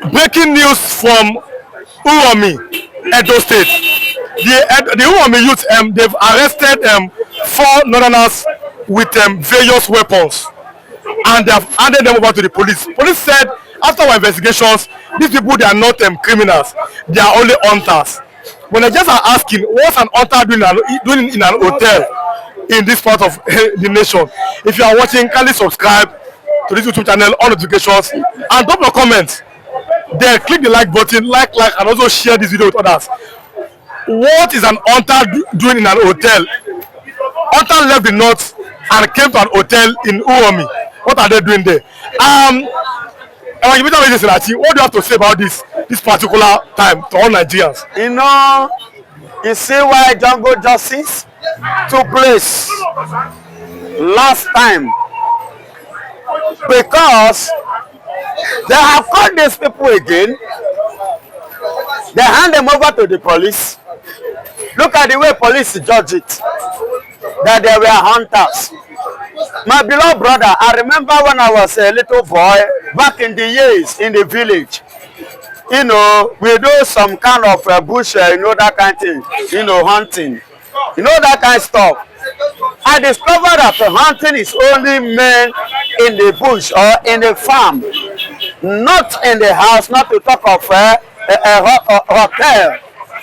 Breaking news from Uromi, Edo State. The Uromi youth, they've arrested four northerners with various weapons, and they have handed them over to the police. Police said after our investigations, these people, they are not criminals, they are only hunters. When I just are asking, what's an hunter doing in an hotel in this part of the nation? If you are watching, kindly subscribe to this YouTube channel, on notifications, and drop your comments. Then click the like button, like, and also share this video with others. What is an hunter doing in an hotel? Hunter left the north and came to an hotel in Uromi. What are they doing there? What do you have to say about this particular time to all Nigerians? You know, you see why jungle justice took place last time, because they have caught these people again. They hand them over to the police. Look at the way police judge it, that they were hunters. My beloved brother, I remember when I was a little boy, back in the years in the village, you know, we do some kind of bush, you know, that kind of thing, you know, hunting, you know, that kind of stuff. I discovered that hunting is only meant in the bush or in the farm, not in the house, not to talk of a hotel.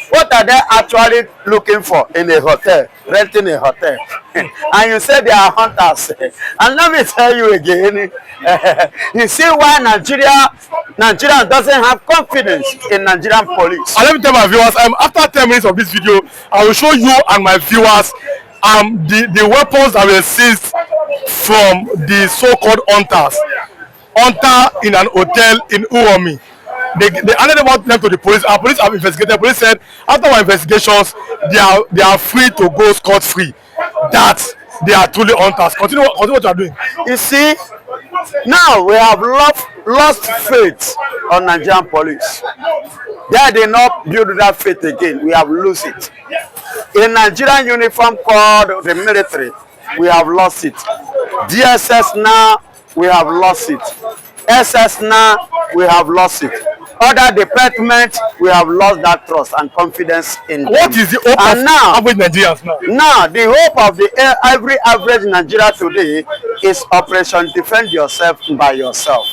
What are they actually looking for in a hotel, renting a hotel? And you say they are hunters. And let me tell you again, you see why Nigeria doesn't have confidence in Nigerian police. And let me tell my viewers, after 10 minutes of this video, I will show you and my viewers the weapons that were seized from the so-called hunters. Hunter in an hotel in Uromi. They handed them to the police. Our police have investigated. The police said after our investigations, they are free to go scot-free. That they are truly hunters. Continue what you are doing. You see, now we have lost faith on Nigerian police. They did not build that faith again. We have lost it. In Nigerian uniform called the military, we have lost it. DSS now, we have lost it. SS now, we have lost it. Other departments, we have lost that trust and confidence in them. What is the hope of average Nigerians now? Now, the hope of every average Nigeria today is Operation Defend Yourself by yourself.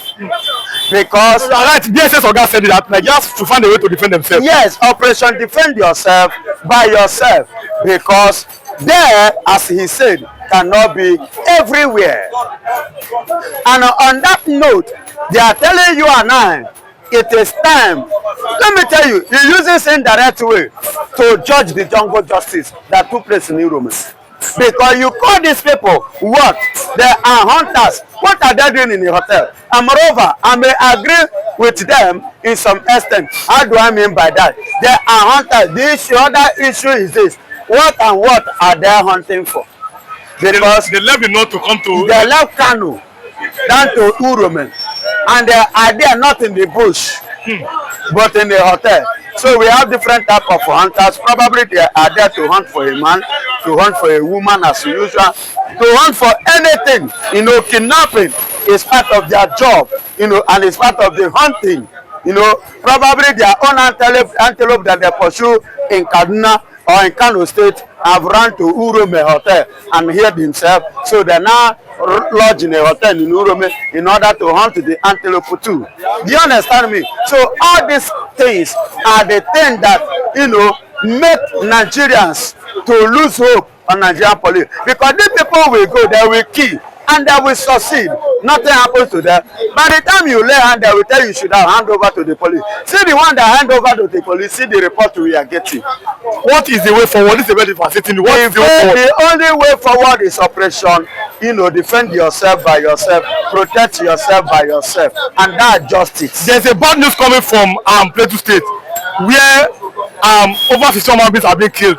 Because right, DSS Oga said that Nigerians to find a way to defend themselves. Yes, Operation Defend Yourself by yourself. Because there, as he said, cannot be everywhere. And on that note, they are telling you and I, it is time. Let me tell you, he uses indirect way to judge the jungle justice that took place in Uromi. Because you call these people what? They are hunters. What are they doing in the hotel? And moreover, I may agree with them in some extent. How do I mean by that? They are hunters. The other issue is this. What and what are they hunting for? Because they left the north to come to. They left Kano down to Uromi. And they are there not in the bush, but in the hotel. So we have different type of hunters. Probably they are there to hunt for a man, to hunt for a woman as usual, to hunt for anything. You know, kidnapping is part of their job, you know, and it's part of the hunting. You know, probably their own antelope that they pursue in Kaduna or in Kano State have run to Uromi Hotel and hid themselves. So they now lodge in a hotel in Uromi in order to hunt the antelope too. Do you understand me? So all these things are the things that, you know, make Nigerians to lose hope on Nigerian police. Because these people will go, they will kill, and they will succeed. Nothing happens to them. By the time you lay hand, they will tell you should have hand over to the police. See the one that hand over to the police, see the report we are getting. What is the way forward? This is the way for sitting. What is the way forward? The only way forward is operation, you know, defend yourself by yourself, protect yourself by yourself, and that's justice. There's a bad news coming from Plateau State, where over 50 human beings have been killed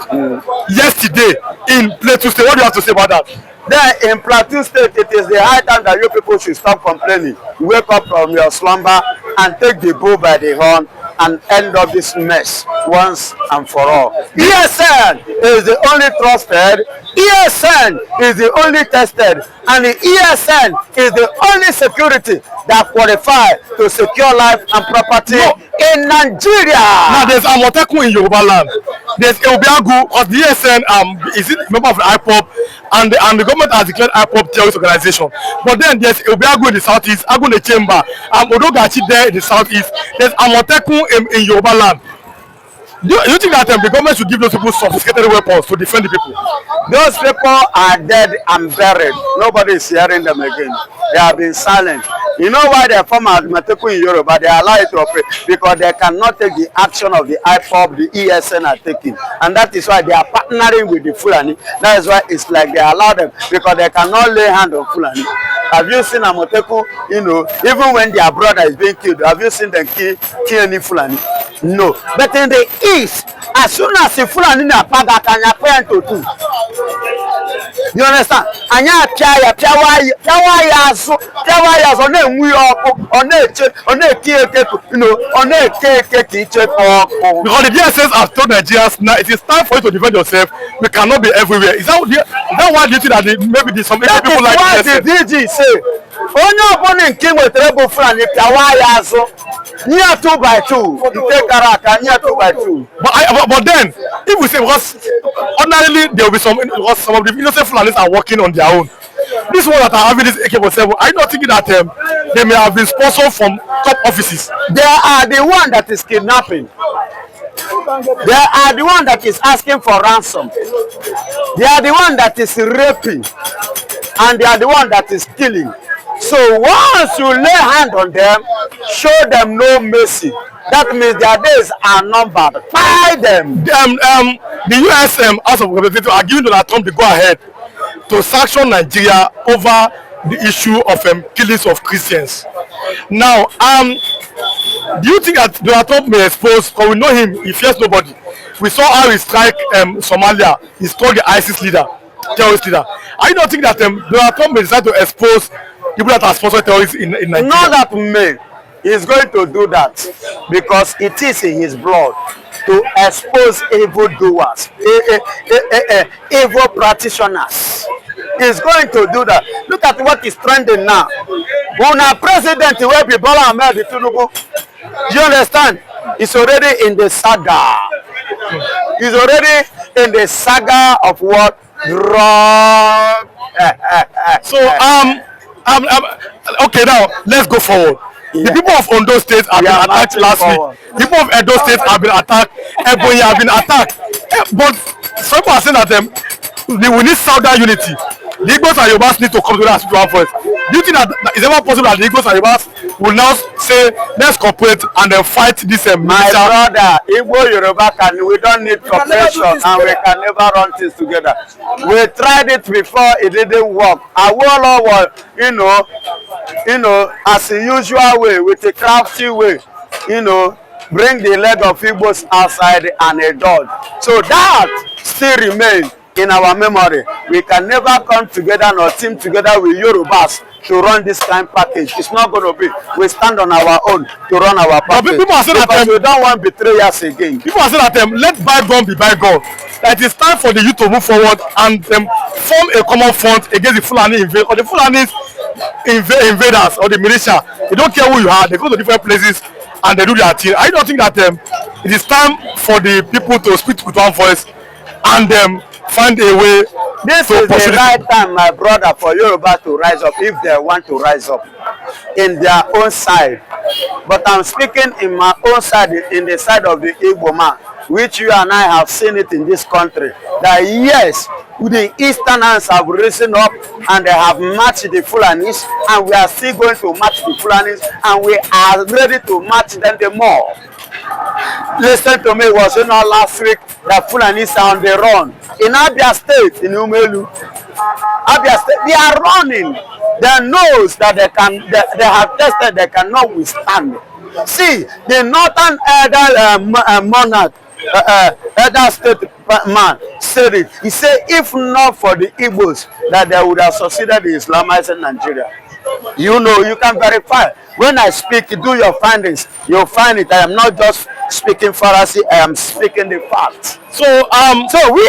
yesterday in Plateau State. What do you have to say about that? There in Plateau State, it is the high time that you people should stop complaining. Wake up from your slumber and take the bull by the horn an end of this mess once and for all. ESN is the only trusted, ESN is the only tested, and the ESN is the only security that qualify to secure life and property in Nigeria. Now there's Amotekun in Yoruba land. There's Obiagu, because the ESN is a member of the IPOB, and the government has declared IPOB terrorist organization. But then there's Obiagu in the southeast, Agu in the chamber, Odogachi there in the southeast. There's Amotekun in Yoruba land. Do you think that the government should give those people sophisticated weapons to defend the people? Those people are dead and buried. Nobody is hearing them again. They have been silent. You know why they form Amotekun in Yoruba? They allow it to operate because they cannot take the action of the IPOB, the ESN are taking. And that is why they are partnering with the Fulani. That is why it's like they allow them because they cannot lay hand on Fulani. Have you seen Amotekun, you know, even when their brother is being killed, have you seen them kill any Fulani? No. But in the east, as soon as the Fulani na paga kanya point to do. You understand? Anya piaya on a we on a you know, on a because the DSS have told Nigerians now it is time for you to defend yourself. We cannot be everywhere. Is that why you think that maybe some people like DSS? That is why the DG say, only opponent king with rebel Fulani piaya so near 2x2. You take Karaka near 2x2. But then, if we say because ordinarily there will be some of the innocent Fulanis are working on their own. This one that are having this AK-47, I don't think that they may have been sponsored from top offices. They are the one that is kidnapping. They are the one that is asking for ransom. They are the one that is raping. And they are the one that is killing. So once you lay hand on them, show them no mercy. That means their days are numbered. Buy them. The US House of Representatives are giving Donald Trump the go-ahead to sanction Nigeria over the issue of killings of Christians. Now, do you think that Donald Trump may expose, because we know him, he fears nobody. We saw how he strike Somalia. He struck the ISIS leader, terrorist leader. I don't think that Donald Trump may decide to expose people that are sponsored terrorists in Nigeria. Not that may. He's going to do that because it is in his blood to expose evil doers, evil practitioners. He's going to do that. Look at what is trending now. When our president will be Bola Ahmed Tinubu, do you understand? He's already in the saga. He's already in the saga of what? Drug. So okay, now let's go forward. Yeah. The people of Ondo State have been attacked last week. People of Edo State have been attacked. Ebonyi have been attacked. But some people are saying that we need southern unity. The Igbos and Yorubas need to come together as one voice. Do you think that it's ever possible that the Igbos and Yorubas will now say, let's cooperate and then fight this My brother, Igbo Yoruba we don't need cooperation and we can never run things together. We tried it before, it didn't work. Awolowo was, you know, as a usual way, with a crafty way, bring the leg of Igbos outside and a dog. So that still remains in our memory. We can never come together nor team together with Yorubas to run this kind of package. It's not going to be. We stand on our own to run our package. People are saying because we don't want betrayers again. People are saying that let bygone be bygone. That it's time for the youth to move forward and form a common front against the Fulani invaders or the Fulani invaders or the militia. They don't care who you are. They go to different places and they do their thing. I don't think that it is time for the people to speak with one voice and find a way. This is the right time, my brother, for Yoruba to rise up if they want to rise up in their own side. But I'm speaking in my own side, in the side of the Igbo man, which you and I have seen it in this country. That yes, the Easterners have risen up and they have matched the Fulanis, and we are still going to match the Fulanis, and we are ready to match them the more. Listen to me, was it not last week that Fulanis are on the run in Abia State, in Umelu? Abia State, they are running. They know that they have tested, they cannot withstand. See, the northern elder monarch, elder state man said it. He said, if not for the Igbos, that they would have succeeded in Islamizing Nigeria. You know, you can verify. When I speak, do your findings. You'll find it. I am not just speaking fallacy. I am speaking the facts. So So we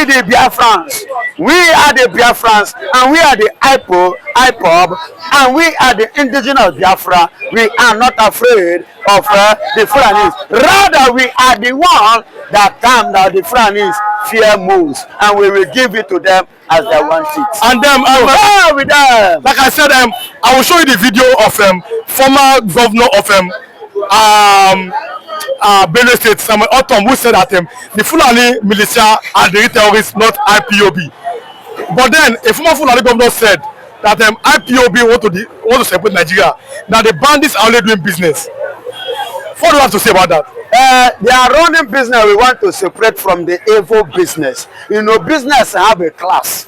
the Biafrans, we are the Biafrans, and we are the IPOB, and we are the indigenous Biafra. We are not afraid of the Fulanis. Rather, we are the one that calm down the Fulanis fear moves, and we will give it to them as they want it. And with them. like I said, I will show you the video of former governor of Benue State, Samuel Otom, who said that the Fulani militia are the terrorists, not IPOB. But then a former Fulani governor said that IPOB want to separate Nigeria. Now the bandits are only doing business. What do you have to say about that? They are running business we want to separate from the evil business. You know, business have a class.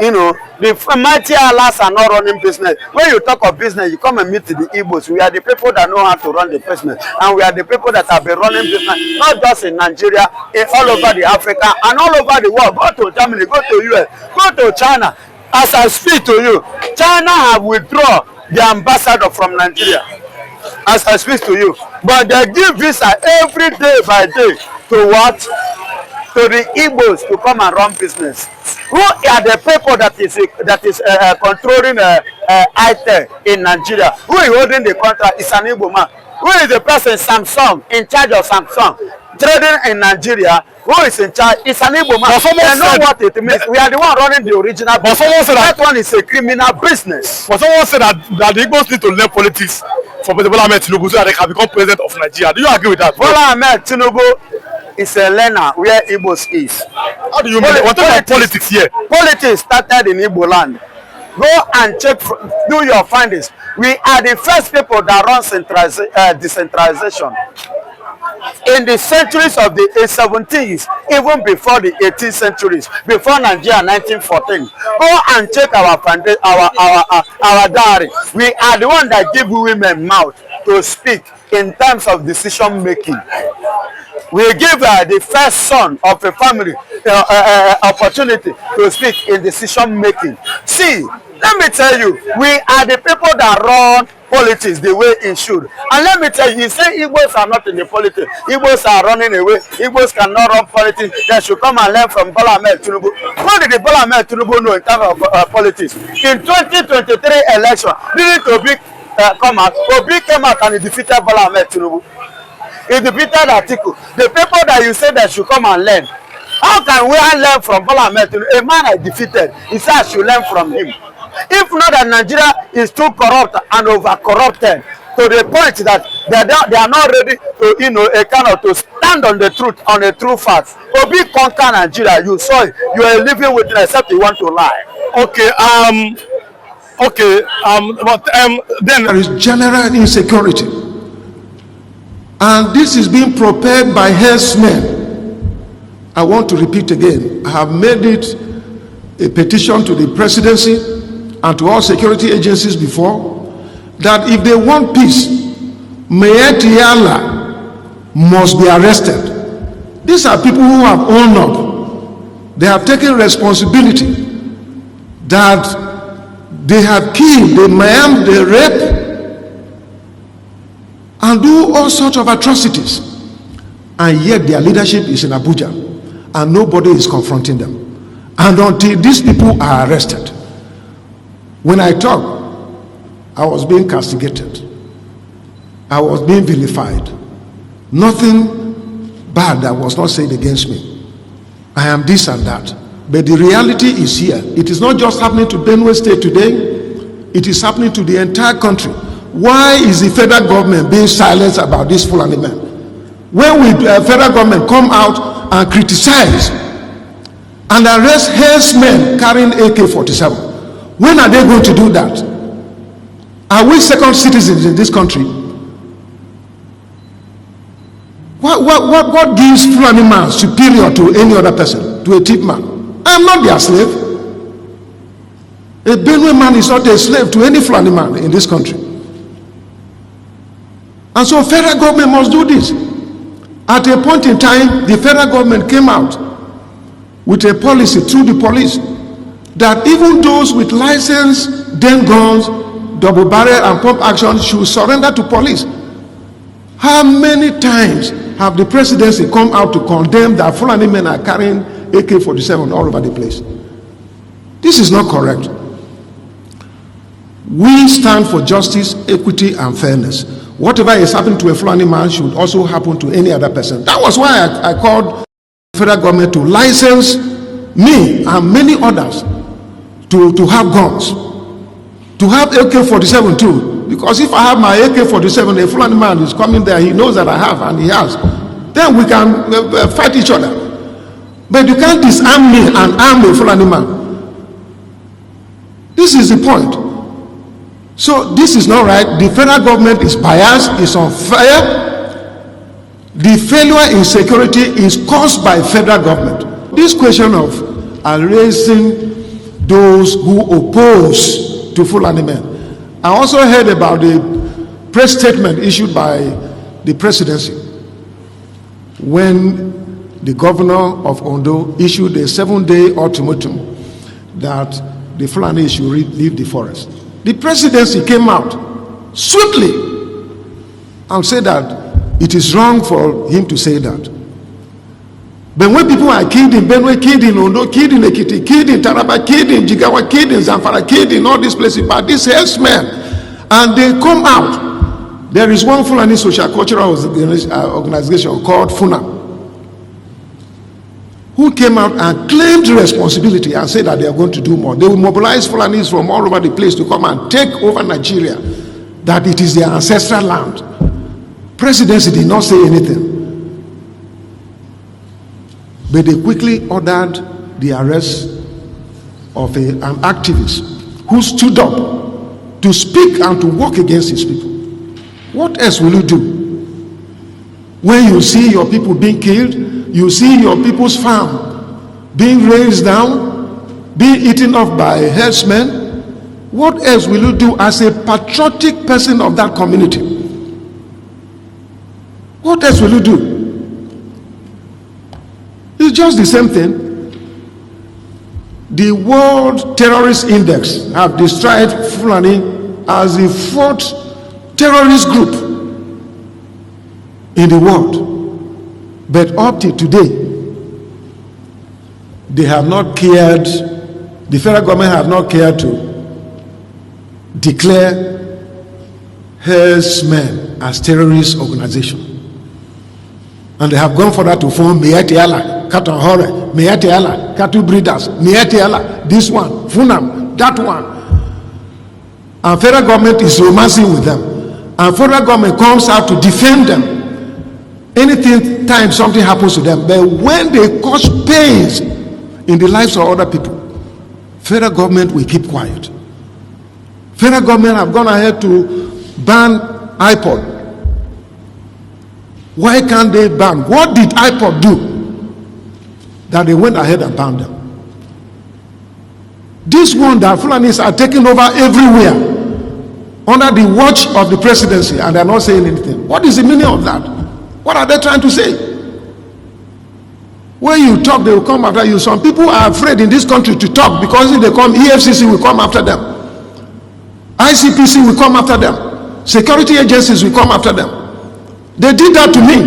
You know, the mighty Allahs are not running business. When you talk of business, you come and meet the Igbos. We are the people that know how to run the business. And we are the people that have been running business, not just in Nigeria, all over the Africa, and all over the world. Go to Germany, go to US, go to China. As I speak to you, China have withdrawn the ambassador from Nigeria. As I speak to you, but they give visa every day by day to what? To the Igbos to come and run business. Who are the people that is controlling ITER in Nigeria? Who is holding the contract? It's an Igbo man. Who is the person, Samsung, in charge of Samsung trading in Nigeria? Who is in charge? It's an Igbo man. They know what it means. We are the one running the original business. Someone said that one is a criminal business. But someone said that the Igbos need to learn politics from President Bola Ahmed Tinubu so that they can become president of Nigeria. Do you agree with that? Bola Ahmed Tinubu is a learner where Igbos is. How do you mean? What about politics here? Politics started in Igbo land. Go and check, do your findings. We are the first people that run decentralization. In the centuries of the 17th, even before the 18th centuries, before Nigeria 1914, go and check our diary. We are the one that give women mouth to speak in terms of decision making. We give the first son of a family opportunity to speak in decision making. See, let me tell you, we are the people that run politics the way it should. And let me tell you, say Igbos are not in the politics. Igbos are running away. Igbos cannot run politics. They should come and learn from Bola Ahmed Tinubu. What did the Bola Ahmed Tinubu know in terms of politics? In 2023 election, didn't Obi come out? Obi came out and he defeated Bola Ahmed Tinubu. He defeated Atiku. The people that you say that should come and learn. How can we learn from Bola Ahmed Tinubu? A man I defeated, he said I should learn from him. If not that Nigeria is too corrupt and over-corrupted to the point that they are not ready to, you know, to stand on the truth, on the true facts. Obi conquer Nigeria, you saw it. You are a living witness except you want to lie. Okay, but then there is general insecurity. And this is being propelled by herdsmen. I want to repeat again. I have made it a petition to the presidency and to all security agencies before, that if they want peace, Mayor Tiala must be arrested. These are people who have owned up. They have taken responsibility that they have killed, they maim, they rape, and do all sorts of atrocities. And yet their leadership is in Abuja, and nobody is confronting them. And until these people are arrested, when I talk, I was being castigated. I was being vilified. Nothing bad that was not said against me. I am this and that. But the reality is here. It is not just happening to Benue State today. It is happening to the entire country. Why is the federal government being silent about this Fulani men? When will the federal government come out and criticize and arrest herdsmen carrying AK-47? When are they going to do that? Are we second citizens in this country? What gives Fulani man superior to any other person, to a thief man? I am not their slave. A Benue man is not a slave to any Fulani man in this country. And so federal government must do this. At a point in time, the federal government came out with a policy through the police that even those with license den guns, double barrel and pump action should surrender to police. How many times have the presidency come out to condemn that Fulani men are carrying AK-47 all over the place? This is not correct. We stand for justice, equity, and fairness. Whatever is happening to a Fulani man should also happen to any other person. That was why I called the federal government to license me and many others to have guns, to have AK-47 too. Because if I have my AK-47, a Fulani man is coming there, he knows that I have, and he has. Then we can fight each other. But you can't disarm me and arm a Fulani man. This is the point. So this is not right. The federal government is biased, is unfair. The failure in security is caused by federal government. This question of raising those who oppose to Fulani men. I also heard about the press statement issued by the presidency when the governor of Ondo issued a 7-day ultimatum that the Fulani should leave the forest. The presidency came out swiftly and said that it is wrong for him to say that. But when people are killed in Benue, killed in Ondo, killed in Ekiti, killed in Taraba, killed in Jigawa, killed in Zamfara, killed in all these places by these herdsmen, and they come out, there is one Fulani social cultural organization called FUNA, who came out and claimed responsibility and said that they are going to do more. They will mobilize Fulanis from all over the place to come and take over Nigeria, that it is their ancestral land. Presidency did not say anything. But they quickly ordered the arrest of an activist who stood up to speak and to work against his people. What else will you do? When you see your people being killed, you see your people's farm being razed down, being eaten off by herdsmen, what else will you do as a patriotic person of that community? What else will you do? It's just the same thing. The World Terrorist Index have described Fulani as the 4th terrorist group in the world. But up to today, they have not cared, the federal government have not cared to declare herdsmen as terrorist organization. And they have gone further to form Meyati Allah, Cattle Hore, Meyati Allah, cattle breeders, Meyati Allah, this one, Funam, that one. And federal government is romancing with them. And federal government comes out to defend them anything time something happens to them. But when they cause pains in the lives of other people, federal government will keep quiet. Federal government have gone ahead to ban iPod. Why can't they ban? What did iPod do that they went ahead and banned them? This one that Fulanis are taking over everywhere under the watch of the presidency, and they're not saying anything. What is the meaning of that? What are they trying to say? When you talk, they will come after you. Some people are afraid in this country to talk because if they come, EFCC will come after them. ICPC will come after them. Security agencies will come after them. They did that to me.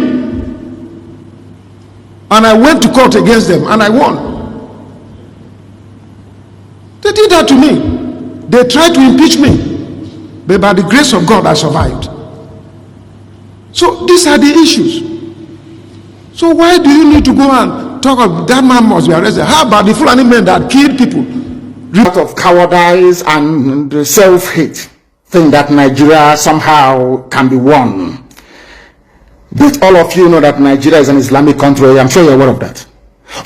And I went to court against them and I won. They did that to me. They tried to impeach me. But by the grace of God, I survived. So these are the issues. So why do you need to go and talk about that man must be arrested? How about the Fulani men that killed people? Out of cowardice and self-hate, think that Nigeria somehow can be won. But all of you know that Nigeria is an Islamic country. I'm sure you're aware of that.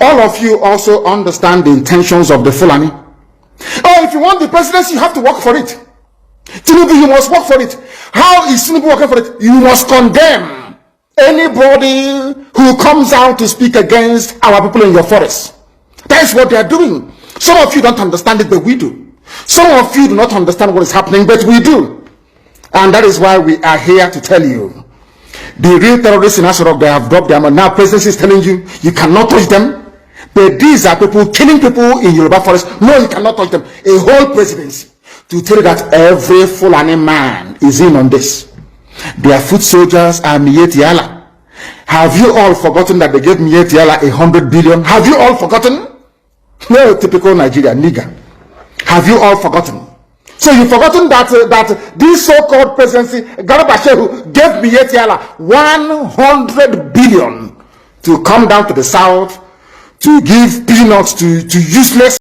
All of you also understand the intentions of the Fulani. Oh, if you want the presidency, you have to work for it. Tinubu, you must work for it. How is Tinubu working for it? You must condemn anybody who comes out to speak against our people in your forest. That is what they are doing. Some of you don't understand it, but we do. Some of you do not understand what is happening, but we do. And that is why we are here to tell you. The real terrorists in Asarok, they have dropped them, and now presidency is telling you, you cannot touch them. But these are people killing people in Yoruba forest. No, you cannot touch them. A whole presidency to tell you that every Fulani man is in on this. Their foot soldiers are Miyetti Allah. Have you all forgotten that they gave Miyetti Allah 100 billion? Have you all forgotten? No, typical Nigeria nigger. Have you all forgotten? So you've forgotten that this so-called presidency, Garba Shehu, gave Miyetti Allah 100 billion to come down to the south to give peanuts to useless